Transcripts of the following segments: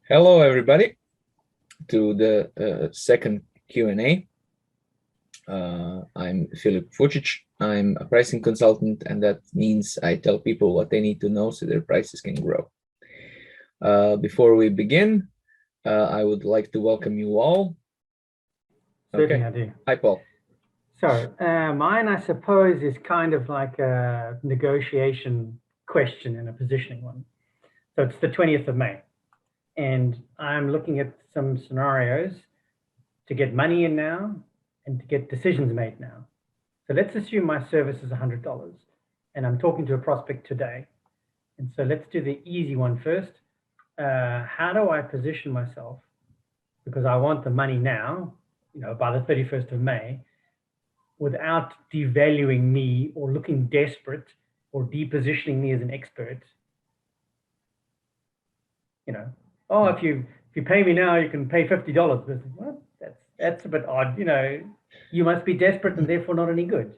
Hello, everybody, to the second Q&A. I'm Filip Vucic. I'm a pricing consultant, and that means I tell people what they need to know so their prices can grow. Before we begin, I would like to welcome you all. Certainly, I do. Hi, Paul. So mine, I suppose, is kind of like a negotiation question and a positioning one. So it's the 20th of May, and I'm looking at some scenarios to get money in now and to get decisions made now. So let's assume my service is $100, and I'm talking to a prospect today. And so let's do the easy one first. How do I position myself? Because I want the money now, by the 31st of May, without devaluing me or looking desperate or depositioning me as an expert. If you pay me now, you can pay $50. But what? That's a bit odd. You must be desperate and therefore not any good.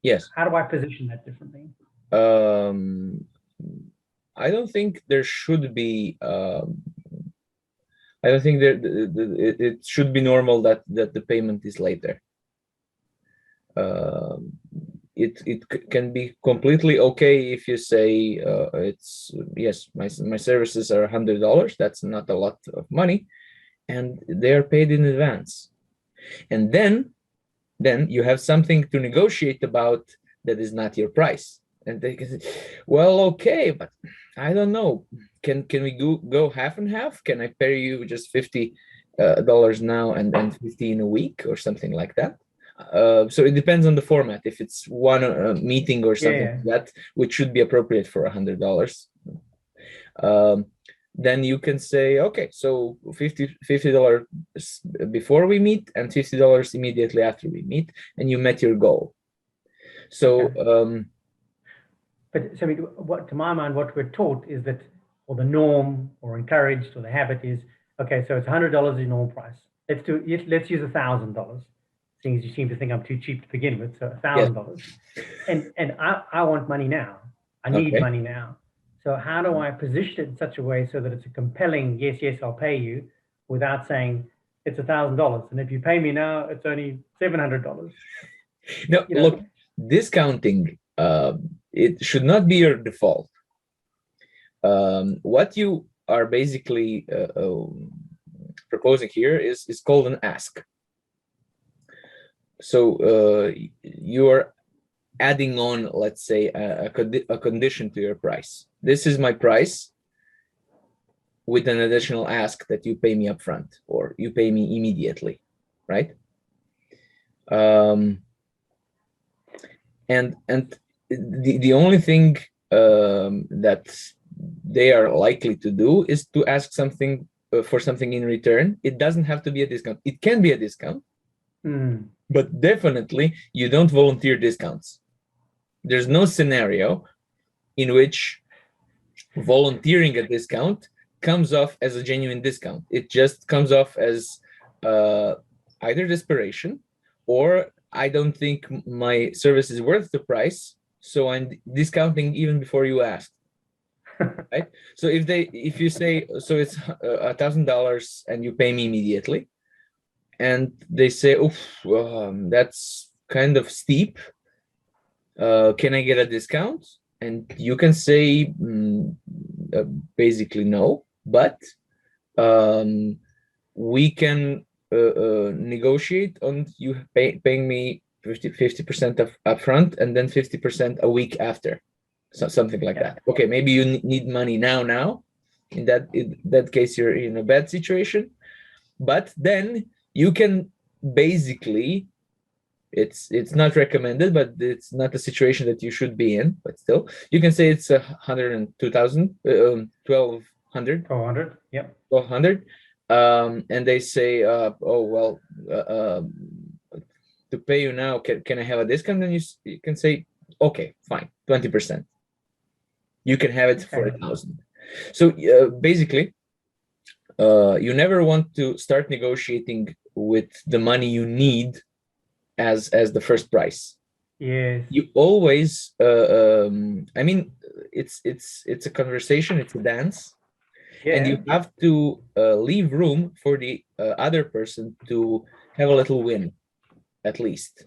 Yes. How do I position that differently? I don't think there should be. I don't think it should be normal that the payment is later. It can be completely okay if you say it's yes, my services are $100. That's not a lot of money, and they are paid in advance. And then you have something to negotiate about that is not your price. And they can say, well, okay, but I don't know. Can we go half and half? Can I pay you just $50 now and then 50 in a week or something like that? So it depends on the format. If it's one meeting or something like that, which should be appropriate for $100, then you can say, okay, so $50 before we meet and $50 immediately after we meet, and you met your goal. So, but what to my mind, what we're taught is that, or the norm, or encouraged, or the habit is, okay, so it's $100 the normal price. Let's use $1,000. Things you seem to think I'm too cheap to begin with, so $1,000. And I want money now. I need money now. So how do I position it in such a way so that it's a compelling yes, I'll pay you, without saying it's $1,000, and if you pay me now, it's only $700. No, look, discounting it should not be your default. What you are basically proposing here is called an ask. So you are adding on, let's say, a condition to your price. This is my price with an additional ask that you pay me upfront or you pay me immediately, right? And the only thing that they are likely to do is to ask something for something in return. It doesn't have to be a discount. It can be a discount. But definitely you don't volunteer discounts. There's no scenario in which volunteering a discount comes off as a genuine discount. It just comes off as either desperation or I don't think my service is worth the price, so I'm discounting even before you asked. Right? So if you say, so it's $1,000 and you pay me immediately, and they say, oof, that's kind of steep. Can I get a discount? And you can say basically no, but we can negotiate on you paying me 50% upfront and then 50% a week after, so something like that. Okay, maybe you need money now. In that case, you're in a bad situation, but then you can basically, it's not recommended, but it's not a situation that you should be in, but still you can say it's 102,000, 1,200. 1,200, yeah. 1,200. And they say, oh, well, to pay you now, can I have a discount? And you can say, okay, fine, 20%. You can have it for 1,000. So basically, you never want to start negotiating with the money you need as the first price. Yes. You always, I mean, it's a conversation, it's a dance, and you Yeah. have to leave room for the other person to have a little win, at least.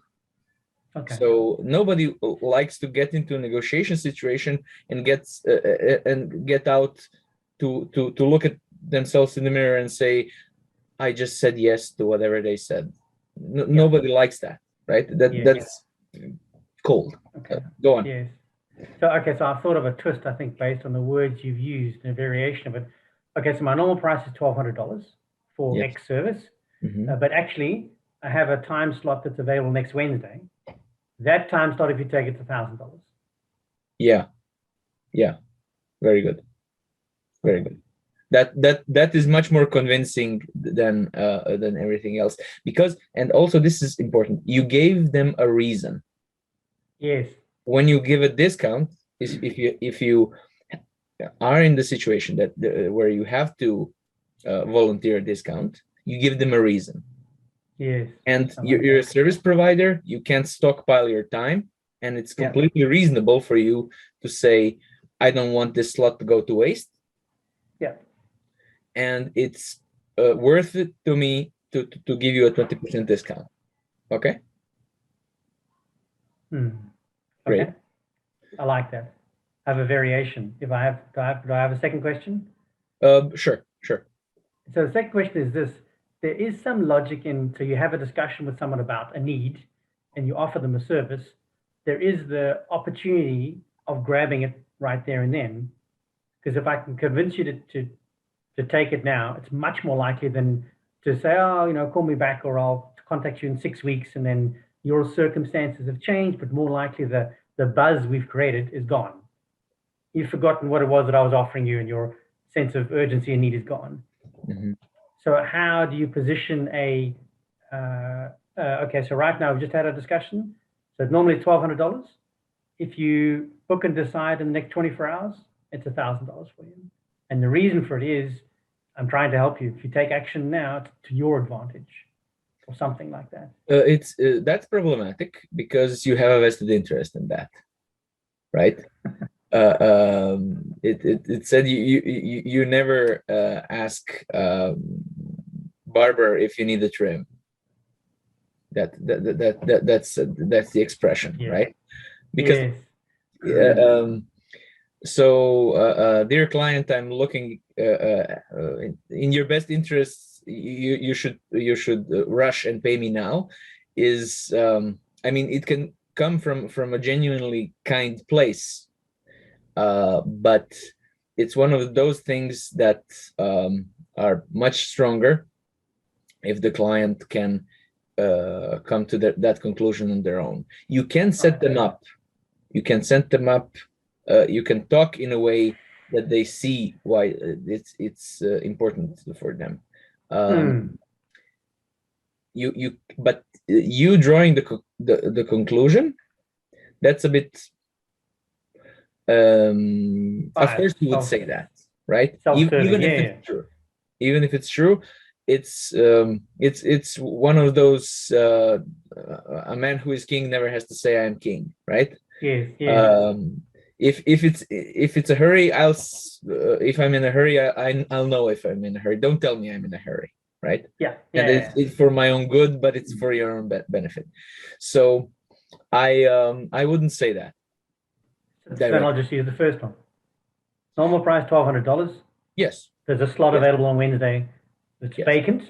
Okay. So nobody likes to get into a negotiation situation and get out to look at themselves in the mirror and say, I just said yes to whatever they said. Nobody likes that, right? That's cold. Okay. Go on. Yes. So, okay, so I've thought of a twist, I think, based on the words you've used and a variation of it. Okay, so my normal price is $1,200 for Yes. X service, Mhm. but actually I have a time slot that's available next Wednesday. That time slot, if you take it, to $1,000. Yeah. Very good. Very good. That is much more convincing than everything else, because, and also this is important, you gave them a reason. Yes. When you give a discount, is if you are in the situation that where you have to volunteer a discount, you give them a reason. Yes. And I like you're a that. service provider, you can't stockpile your time, and it's Yeah. completely reasonable for you to say, I don't want this slot to go to waste. Yeah. And it's worth it to me to give you a 20% discount. Okay, Hmm. great. Okay. I like that. I have a variation. If I have, do I have a second question? Sure. So the second question is this: there is some logic in, so you have a discussion with someone about a need and you offer them a service. There is the opportunity of grabbing it right there and then. Because if I can convince you to take it now, it's much more likely than to say, oh, call me back, or I'll contact you in 6 weeks, and then your circumstances have changed, but more likely the buzz we've created is gone. You've forgotten what it was that I was offering you, and your sense of urgency and need is gone. Mm-hmm. So how do you position okay, so right now we've just had a discussion. So normally it's $1,200. If you book and decide in the next 24 hours, it's $1,000 for you. And the reason for it is, I'm trying to help you. If you take action now, it's to your advantage, or something like that. It's that's problematic because you have a vested interest in that, right? It said you never ask barber if you need a trim. That's the expression, Yes. right? Because Yes. so dear client, I'm looking in your best interests. You should rush and pay me now. Is I mean, it can come from a genuinely kind place, but it's one of those things that are much stronger if the client can come to that conclusion on their own. You can set them up. You can set them up. You can talk in a way that they see why it's important for them. But you drawing the conclusion, that's a bit. Of course, you would say that, right? Even if it's true, even if it's true, it's one of those a man who is king never has to say I am king, right? Yes. If it's a hurry, if I'm in a hurry, I'll know if I'm in a hurry. Don't tell me I'm in a hurry, right? And it's for my own good, but it's for your own benefit. So I wouldn't say that. Then I'll just use the first one. Normal price $1,200. Yes. There's a slot available on Wednesday that's vacant,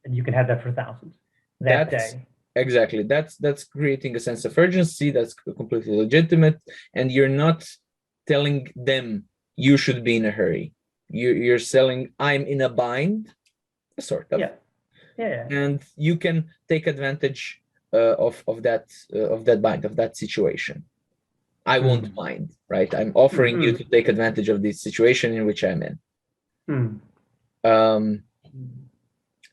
and you can have that for $1,000 that day. Exactly. That's creating a sense of urgency. That's completely legitimate, and you're not telling them you should be in a hurry. You're selling I'm in a bind, sort of. Yeah. And you can take advantage of that bind, of that situation. I won't mind, right? I'm offering you to take advantage of this situation in which I'm in.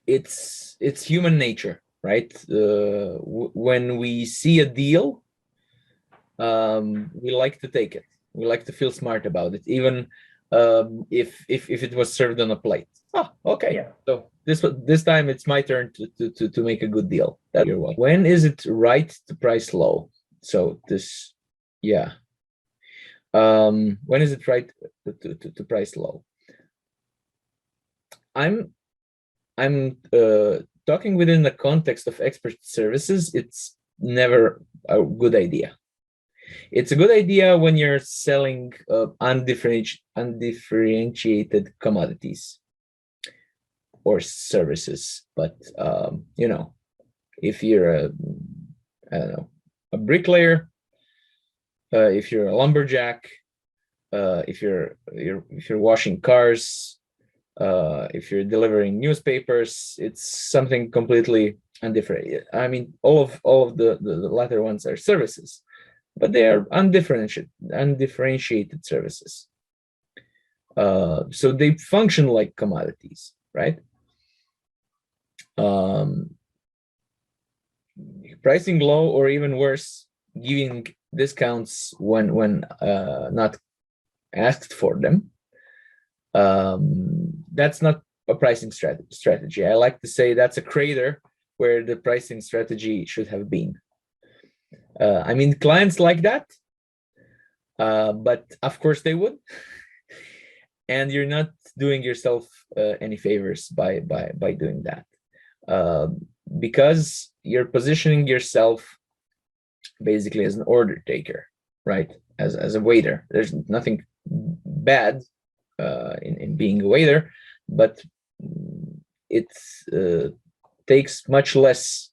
It's human nature, right? When we see a deal, we like to take it. We like to feel smart about it, even if it was served on a plate. Okay. So this time it's my turn to make a good deal. When is it right to price low? So this, when is it right to price low? I'm talking within the context of expert services. It's never a good idea. It's a good idea when you're selling undifferentiated commodities or services. But if you're I don't know, a bricklayer, if you're a lumberjack, if you're washing cars, if you're delivering newspapers, it's something completely undifferent. I mean, all of the latter ones are services, but they are undifferentiated services. So they function like commodities, right? Pricing low, or even worse, giving discounts when not asked for them. That's not a pricing strategy. I like to say that's a crater where the pricing strategy should have been. I mean, clients like that, but of course they would. And you're not doing yourself any favors by doing that, because you're positioning yourself basically as an order taker, right? As a waiter. There's nothing bad in being a waiter, but it takes much less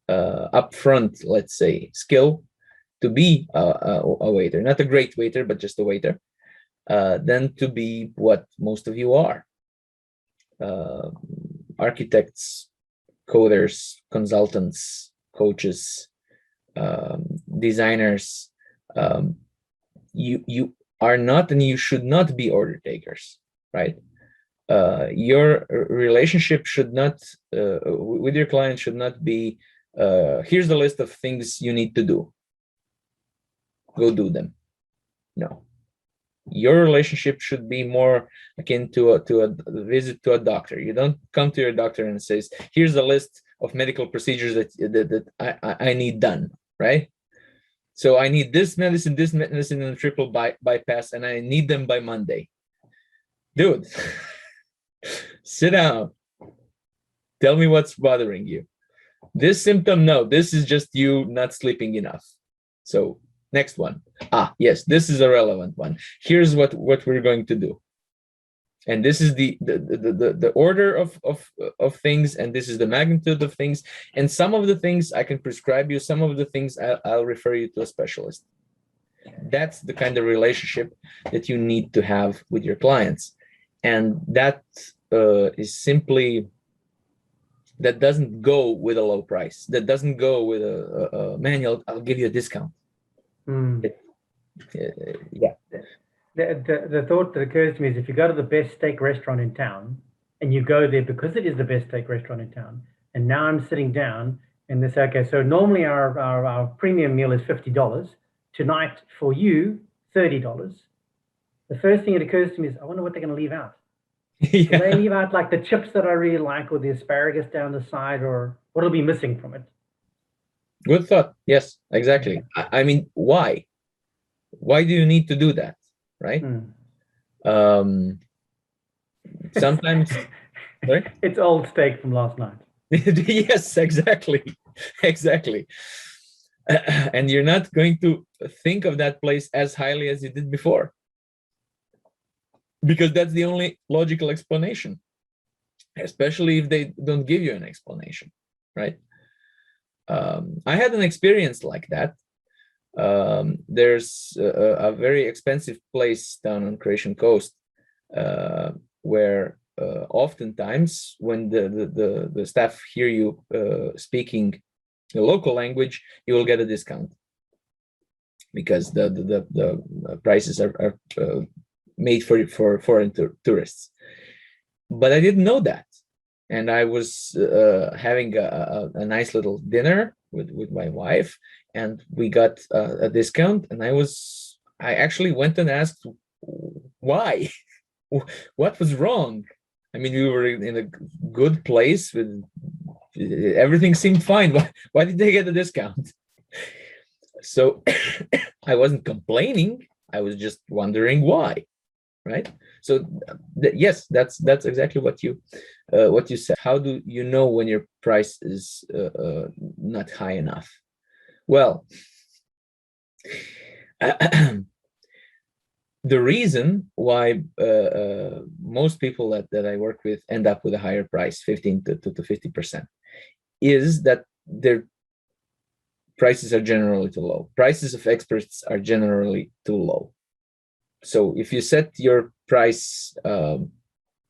upfront, let's say, skill to be a waiter, not a great waiter, but just a waiter, than to be what most of you are. Architects, coders, consultants, coaches, designers. You are not, and you should not be order takers, right? Your relationship should not with your client should not be here's the list of things you need to do, go do them. No, your relationship should be more akin to a visit to a doctor. You don't come to your doctor and says, here's a list of medical procedures that I need done, right? So I need this medicine, and a triple bypass, and I need them by Monday. Dude, sit down. Tell me what's bothering you. This symptom, no, this is just you not sleeping enough. So next one. Yes, this is a relevant one. Here's what we're going to do. And this is the order of things, and this is the magnitude of things. And some of the things I can prescribe you, some of the things I'll refer you to a specialist. That's the kind of relationship that you need to have with your clients. And that is simply, that doesn't go with a low price. That doesn't go with a manual, I'll give you a discount. Yeah. The thought that occurs to me is, if you go to the best steak restaurant in town and you go there because it is the best steak restaurant in town, and now I'm sitting down and they say, okay, so normally our premium meal is $50. Tonight for you, $30. The first thing that occurs to me is, I wonder what they're going to leave out. Yeah. Will they leave out like the chips that I really like, or the asparagus down the side, or what'll be missing from it? Good thought. Yes, exactly. I mean, why? Why do you need to do that? Right? Sometimes sorry? It's old steak from last night. Yes, exactly. And you're not going to think of that place as highly as you did before, because that's the only logical explanation, especially if they don't give you an explanation, right? I had an experience like that. There's a very expensive place down on Croatian coast where oftentimes when the staff hear you speaking the local language, you will get a discount, because the prices are made for foreign tourists. But I didn't know that, and I was having a nice little dinner with my wife, and we got a discount, and I actually went and asked why. What was wrong? I mean, we were in a good place, with everything seemed fine. Why did they get a discount? So I wasn't complaining. I was just wondering why, right? So yes, that's exactly what you said. How do you know when your price is not high enough? Well, the reason why most people that I work with end up with a higher price, 15 to 50%, is that their prices are generally too low. Prices of experts are generally too low. So if you set your price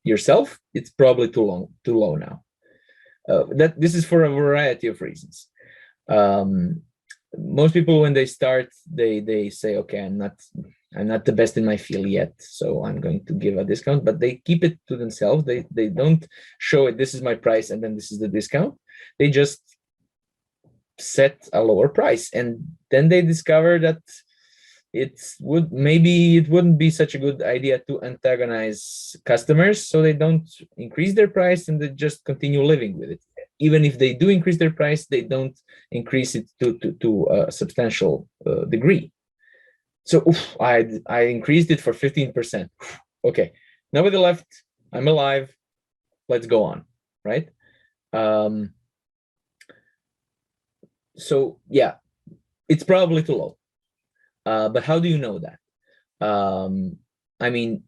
yourself, it's probably too low now. That this is for a variety of reasons. Most people, when they start, they say, okay, I'm not the best in my field yet, so I'm going to give a discount, but they keep it to themselves. They don't show it, this is my price and then this is the discount. They just set a lower price, and then they discover that maybe it wouldn't be such a good idea to antagonize customers, so they don't increase their price and they just continue living with it. Even if they do increase their price, they don't increase it to a substantial degree. So I increased it for 15%. Okay, nobody left. I'm alive. Let's go on, right? So yeah, it's probably too low. But how do you know that? I mean,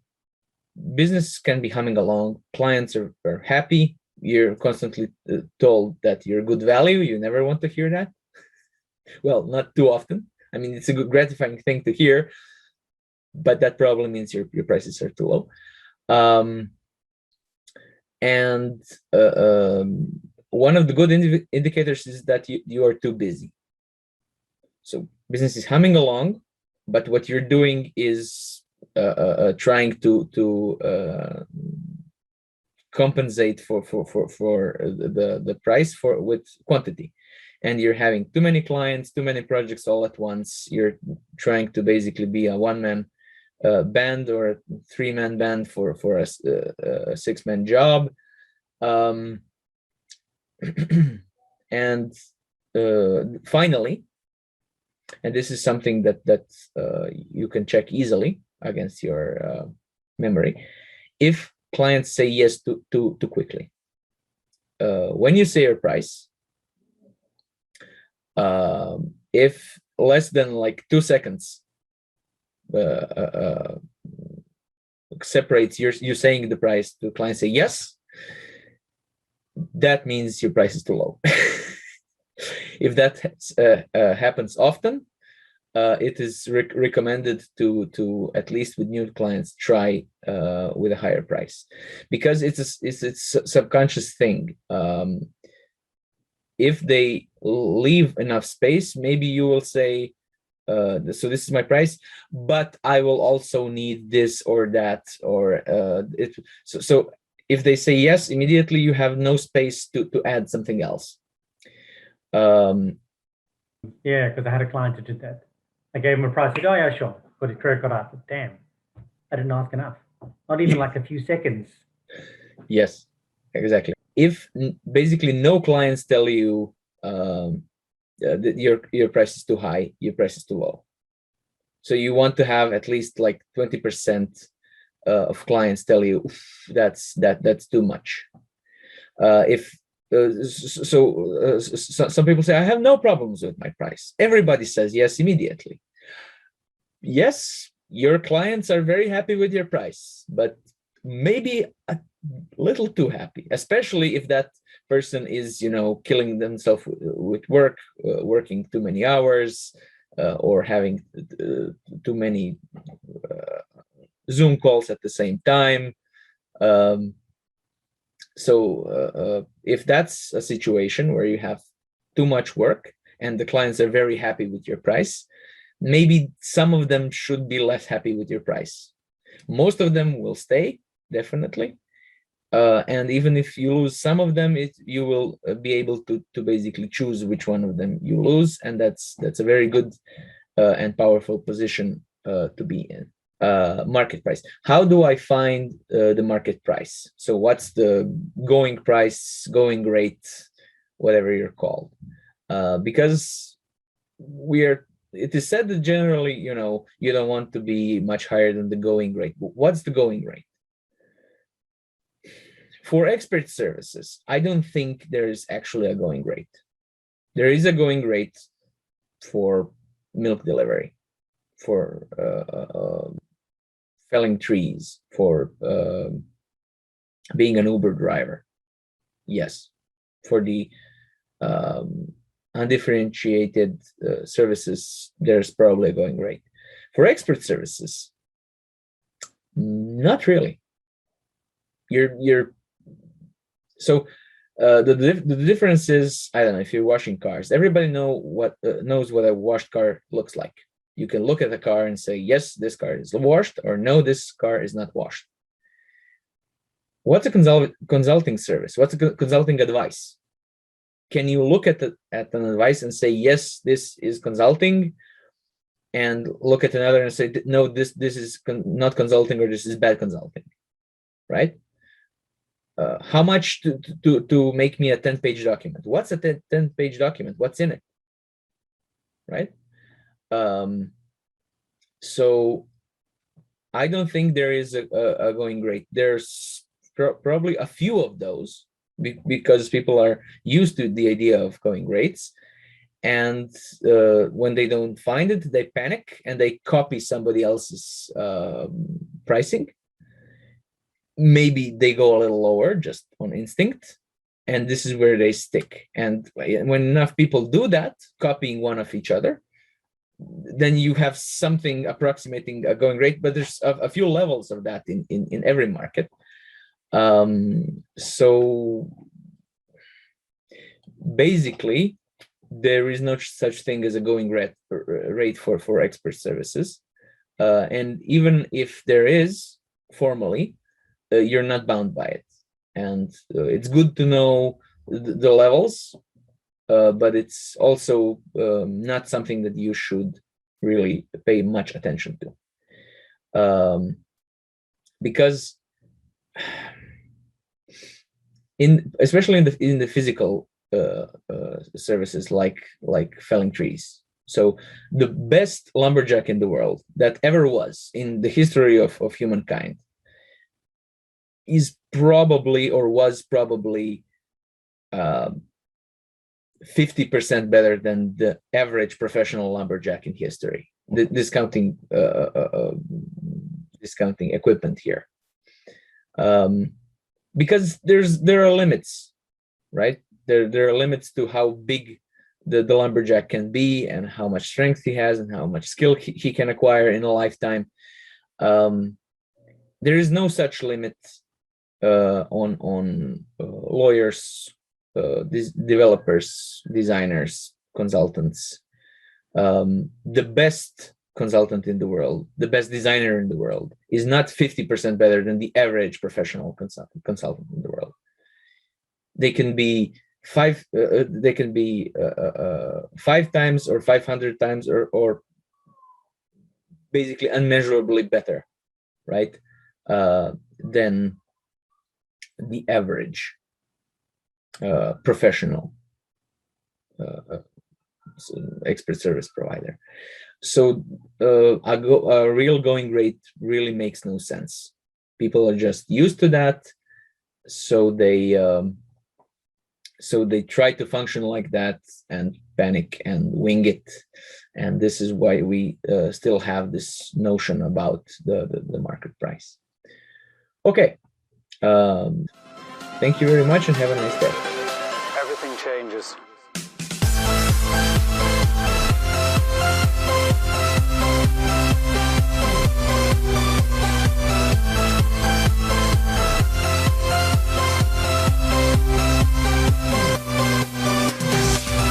business can be humming along. Clients are happy. You're constantly told that you're good value. You never want to hear that. Well, not too often. I mean, it's a good, gratifying thing to hear, but that probably means your prices are too low. And one of the good indicators is that you are too busy. So business is humming along, but what you're doing is trying to compensate for the price with quantity, and you're having too many clients, too many projects all at once. You're trying to basically be a one-man band or a three-man band for a six-man job, and finally, and this is something that you can check easily against your memory, if clients say yes too quickly. When you say your price, if less than like 2 seconds separates you saying the price to client say yes, that means your price is too low. If that happens often, it is recommended to at least with new clients try with a higher price, because it's a subconscious thing. If they leave enough space, maybe you will say, so this is my price, but I will also need this or that, or so if they say yes immediately, you have no space to add something else. Yeah, because I had a client who did that. I gave him a price. He said, oh yeah, sure. But his credit got up. Damn, I didn't ask enough. Not even like a few seconds. Yes, exactly. If basically no clients tell you that your price is too high, your price is too low. So you want to have at least like 20% of clients tell you that's too much. Some people say, I have no problems with my price. Everybody says yes immediately. Yes, your clients are very happy with your price, but maybe a little too happy, especially if that person is, killing themselves with work, working too many hours, or having too many Zoom calls at the same time. So if that's a situation where you have too much work and the clients are very happy with your price, maybe some of them should be less happy with your price. Most of them will stay, definitely. And even if you lose some of them, you will be able to basically choose which one of them you lose. And that's a very good and powerful position to be in. Market price. How do I find the market price? So what's the going price, going rate, whatever you're called? Because we are it is said that generally, you don't want to be much higher than the going rate. What's the going rate? For expert services, I don't think there is actually a going rate. There is a going rate for milk delivery, for felling trees, for being an Uber driver. Yes, for the undifferentiated services, there's probably a going rate. For expert services, not really. So the difference is, I don't know, if you're washing cars, everybody knows what a washed car looks like. You can look at the car and say, yes, this car is washed, or no, this car is not washed. What's a consulting service? What's a consulting advice? Can you look at an advice and say, yes, this is consulting, and look at another and say, no, this is not consulting, or this is bad consulting, right? How much to make me a 10-page document? What's a 10-page document? What's in it, right? So I don't think there is a going rate. There's probably a few of those because people are used to the idea of going rates, and when they don't find it, they panic and they copy somebody else's pricing. Maybe they go a little lower just on instinct, and this is where they stick. And when enough people do that, copying one of each other, then you have something approximating a going rate, but there's a few levels of that in every market. So basically, there is no such thing as a going rate for expert services. And even if there is formally, you're not bound by it. And it's good to know the levels, but it's also not something that you should really pay much attention to. Because especially in the physical services like felling trees. So the best lumberjack in the world that ever was in the history of humankind is probably, or was probably, 50% better than the average professional lumberjack in history. Discounting equipment here, because there are limits, right? There are limits to how big the lumberjack can be, and how much strength he has, and how much skill he can acquire in a lifetime. There is no such limit on lawyers, developers, designers, consultants. The best consultant in the world, the best designer in the world, is not 50% better than the average professional consultant in the world. They can be 5 times or 500 times or basically unmeasurably better, right, than the average professional expert service provider. So a real going rate really makes no sense. People are just used to that, so they try to function like that and panic and wing it. And this is why we still have this notion about the market price. Okay. Thank you very much and have a nice day. Everything changes.